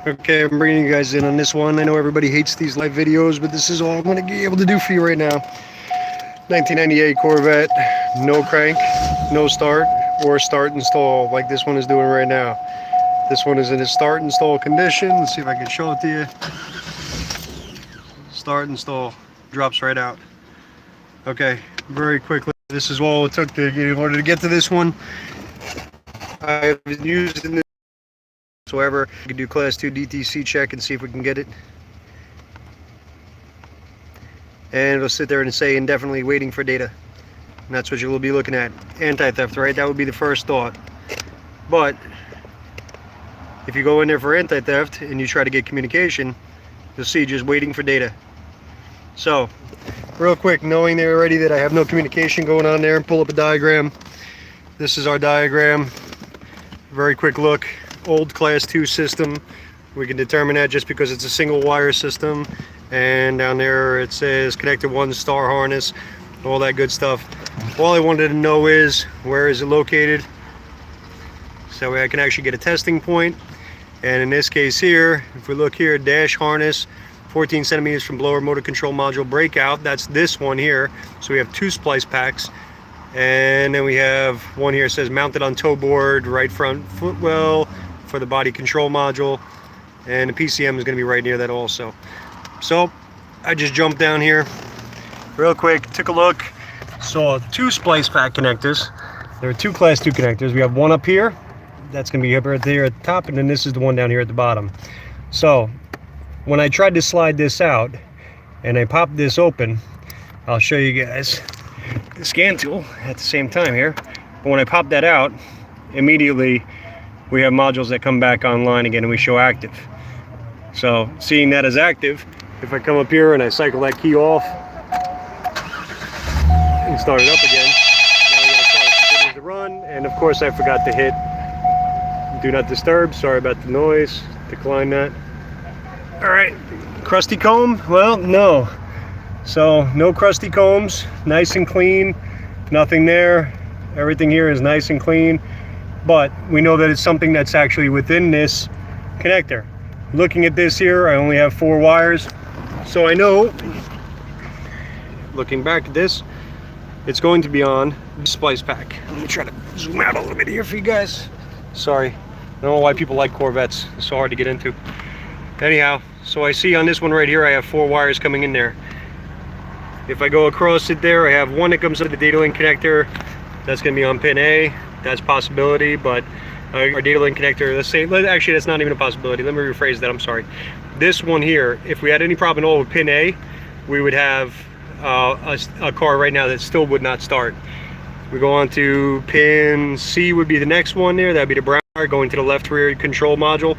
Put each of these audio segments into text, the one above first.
Okay, I'm bringing you guys in on this one. I know everybody hates these live videos, but this is all I'm going to be able to do for you right now. 1998 Corvette, no crank, no start, or start and stall like this one is doing right now. This one is in a start and stall condition. Let's see if I can show it to you. Start and stall, drops right out. Okay, very quickly, this is all it took to in order to get to this one. I've used in this whatsoever. We can do class 2 DTC check and see if we can get it. And it'll sit there and say indefinitely waiting for data. And that's what you'll be looking at. Anti-theft, right? That would be the first thought. But if you go in there for anti-theft and you try to get communication, you'll see just waiting for data. So, real quick, knowing there already that I have no communication going on there, pull up a diagram. This is our diagram. Very quick look. Old class 2 system. We can determine that just because it's a single wire system, and down there it says connected 1 star harness, all that good stuff. All I wanted to know is where is it located, so I can actually get a testing point. And in this case here, if we look here, dash harness 14 centimeters from blower motor control module breakout, that's this one here. So we have 2 splice packs. And then we have one here that says mounted on toe board, right front footwell for the body control module, and the PCM is going to be right near that also. So I just jumped down here real quick, took a look, saw 2 splice pack connectors. There are 2 class 2 connectors. We have one up here, that's going to be up right there at the top, and then this is the one down here at the bottom. So when I tried to slide this out and I popped this open, I'll show you guys the scan tool at the same time here. But when I pop that out, immediately we have modules that come back online again and we show active. So seeing that as active, if I come up here and I cycle that key off and start it up again, now we're going to continue to run. And of course I forgot to hit do not disturb. Sorry about the noise. Decline that. All right, crusty comb? Well, no. So no crusty combs, nice and clean, nothing there. Everything here is nice and clean, but we know that it's something that's actually within this connector. Looking at this here, I only have 4 wires, so I know, looking back at this, it's going to be on the splice pack. Let me try to zoom out a little bit here for you guys. Sorry, I don't know why people like Corvettes, it's so hard to get into. Anyhow, so I see on this one right here, I have 4 wires coming in there. If I go across it there, I have one that comes to the data link connector. That's going to be on pin A. That's a possibility, but our data link connector, let's say, actually that's not even a possibility. Let me rephrase that, I'm sorry. This one here, if we had any problem at all with pin A, we would have a car right now that still would not start. We go on to pin C would be the next one there. That'd be the brown wire going to the left rear control module.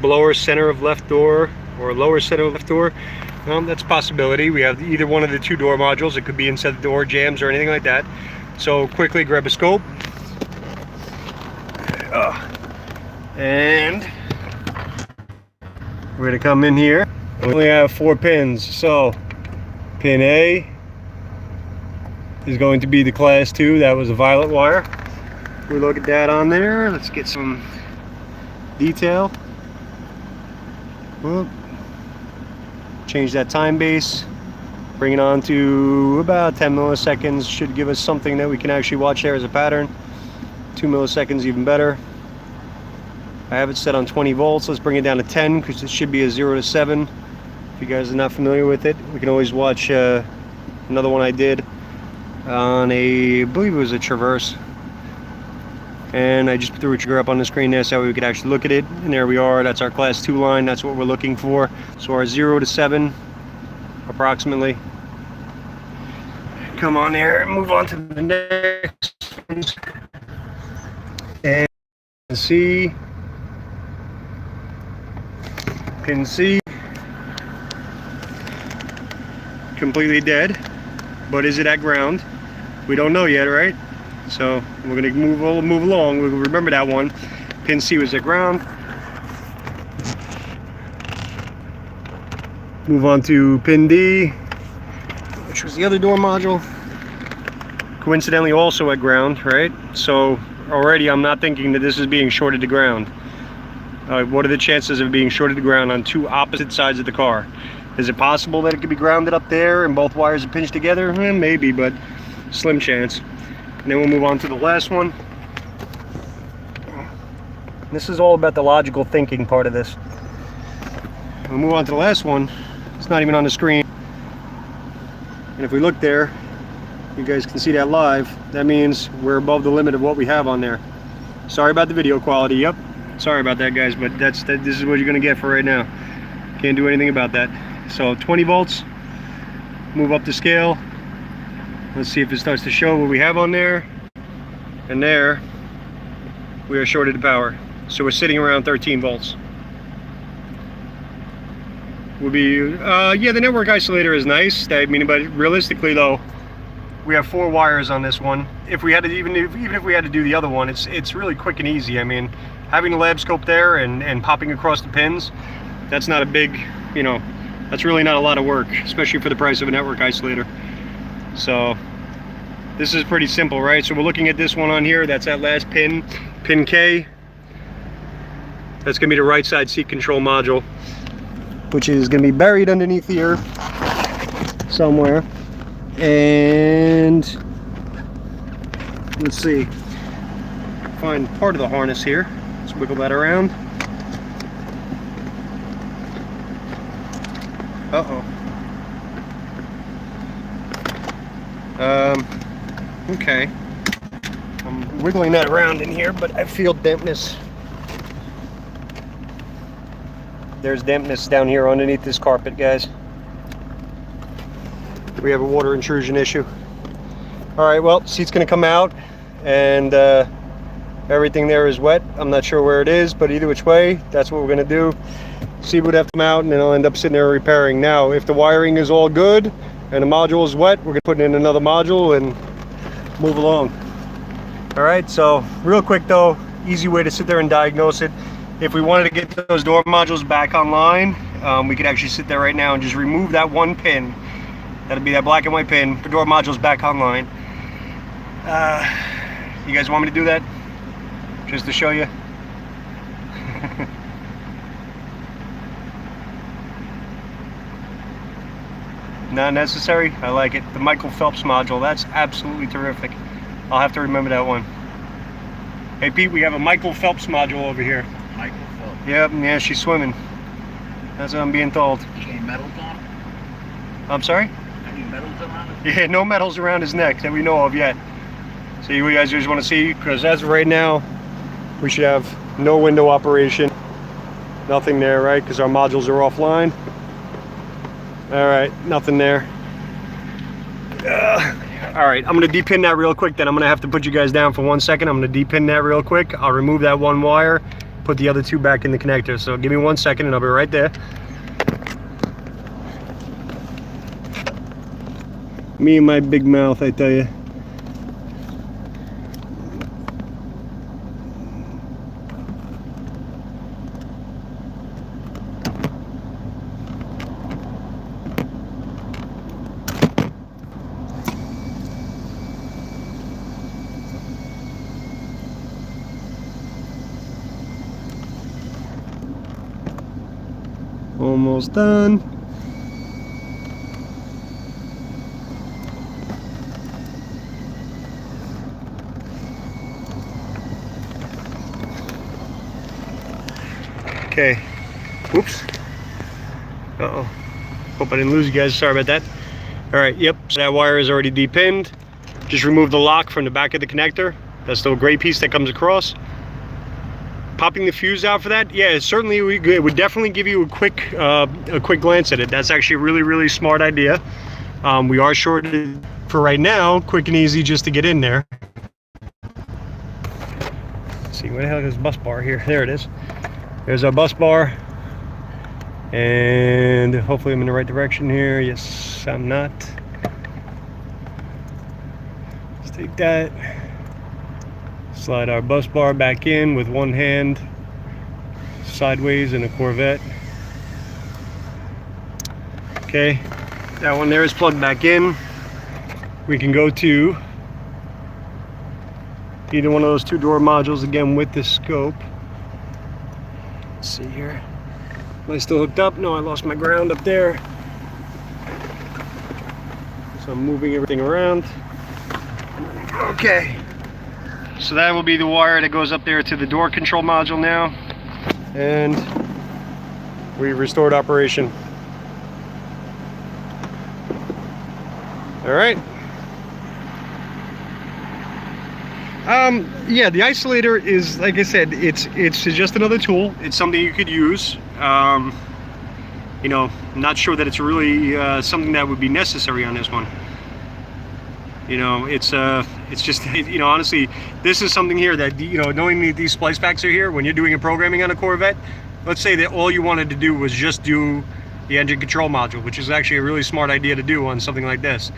Blower center of left door or lower center of left door. That's a possibility. We have either one of the 2 door modules. It could be inside the door jams or anything like that. So quickly grab a scope. And we're going to come in here. We only have 4 pins. So pin A is going to be the class 2. That was a violet wire. We look at that on there. Let's get some detail. Whoop. Change that time base, bring it on to about 10 milliseconds. Should give us something that we can actually watch there as a pattern. 2 milliseconds even better. I have it set on 20 volts. Let's bring it down to 10 because it should be a 0 to 7. If you guys are not familiar with it, we can always watch another one I did on I believe it was a Traverse. And I just threw a trigger up on the screen there so we could actually look at it. And there we are. That's our class 2 line. That's what we're looking for. So our 0 to 7 approximately. Come on here and move on to the next ones. And C. Pin C. Completely dead. But is it at ground? We don't know yet, right? So we're going to move along. We'll remember that one. Pin C was at ground. Move on to pin D, which was the other door module. Coincidentally also at ground, right? So already I'm not thinking that this is being shorted to ground. What are the chances of being shorted to ground on two opposite sides of the car? Is it possible that it could be grounded up there and both wires are pinched together? Maybe, but slim chance. And then we'll move on to the last one. This is all about the logical thinking part of this. We'll move on to the last one. It's not even on the screen. And if we look there, you guys can see that live. That means we're above the limit of what we have on there. Sorry about the video quality. Yep. Sorry about that, guys, but this is what you're gonna get for right now. Can't do anything about that. So 20 volts, move up the scale. Let's see if it starts to show what we have on there. And there, we are shorted to power. So we're sitting around 13 volts. Will be, yeah, the network isolator is nice. I mean, but realistically though, we have 4 wires on this one. If we had to, even if we had to do the other one, it's really quick and easy. I mean, having the lab scope there and popping across the pins, that's not a big, you know, that's really not a lot of work, especially for the price of a network isolator. So this is pretty simple, right? So we're looking at this one on here. That's that last pin, pin K. That's gonna be the right side seat control module, which is gonna be buried underneath here somewhere. And let's see, find part of the harness here. Let's wiggle that around. Okay. I'm wiggling that around in here, but I feel dampness. There's dampness down here underneath this carpet, guys. We have a water intrusion issue. All right, well, seat's gonna come out and everything there is wet. I'm not sure where it is, but either which way, that's what we're gonna do. Seat would have to come out and then I'll end up sitting there repairing. Now, if the wiring is all good and the module is wet, we're gonna put in another module and move along. All right, so real quick though, easy way to sit there and diagnose it. If we wanted to get those door modules back online, we could actually sit there right now and just remove that one pin. That'll be that black and white pin. The door module's back online. You guys want me to do that? Just to show you? Not necessary. I like it. The Michael Phelps module. That's absolutely terrific. I'll have to remember that one. Hey Pete, we have a Michael Phelps module over here. Michael Phelps. Yep, yeah, she's swimming. That's what I'm being told. Any medals on it? I'm sorry? Any medals around it? Yeah, no medals around his neck that we know of yet. So you guys just want to see, because as of right now, we should have no window operation. Nothing there, right? Because our modules are offline. All right, nothing there. All right, I'm gonna depin that real quick, then I'm gonna have to put you guys down for 1 second. I'm gonna depin that real quick. I'll remove that one wire, put the other two back in the connector. So give me 1 second and I'll be right there. Me and my big mouth, I tell you. Almost done. Okay. Whoops. Uh-oh. Hope I didn't lose you guys. Sorry about that. All right, yep. So that wire is already depinned. Just remove the lock from the back of the connector. That's the gray piece that comes across. Popping the fuse out for that, yeah, certainly it would definitely give you a quick glance at it. That's actually a really, really smart idea. We are shorted for right now, quick and easy just to get in there. Let's see, where the hell is this bus bar here? There it is. There's our bus bar. And hopefully I'm in the right direction here. Yes, I'm not. Let's take that. Slide our bus bar back in with one hand sideways in a Corvette. Okay, that one there is plugged back in. We can go to either one of those two door modules again with the scope. Let's see here. Am I still hooked up? No, I lost my ground up there. So I'm moving everything around. Okay. So that will be the wire that goes up there to the door control module now. And we restored operation. All right. Yeah, the isolator is, like I said, it's just another tool. It's something you could use. You know, not sure that it's really something that would be necessary on this one. You know, it's just, you know, honestly, this is something here that, you know, knowing that these splice packs are here, when you're doing a programming on a Corvette, let's say that all you wanted to do was just do the engine control module, which is actually a really smart idea to do on something like this.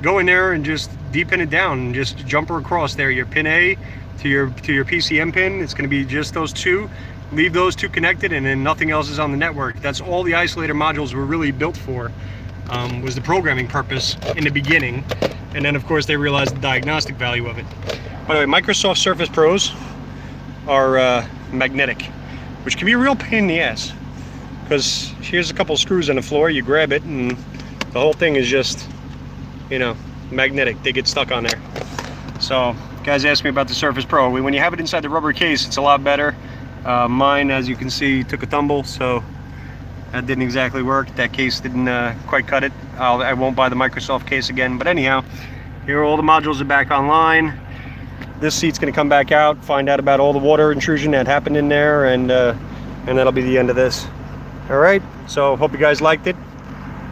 Go in there and just depin it down and just jumper across there, your pin A to your PCM pin. It's going to be just those two. Leave those two connected, and then nothing else is on the network. That's all the isolator modules were really built for, was the programming purpose in the beginning. And then of course they realized the diagnostic value of it. By the way, Microsoft Surface Pros are magnetic, which can be a real pain in the ass, because here's a couple screws on the floor, you grab it and the whole thing is just, you know, magnetic. They get stuck on there. So guys asked me about the Surface Pro. When you have it inside the rubber case, it's a lot better. Mine, as you can see, took a tumble, so that didn't exactly work. That case didn't quite cut it. I won't buy the Microsoft case again. But anyhow, here all the modules are back online. This seat's going to come back out, find out about all the water intrusion that happened in there, and that'll be the end of this. All right, so hope you guys liked it.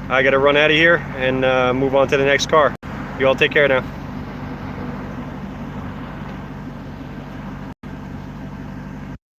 I got to run out of here and move on to the next car. You all take care now.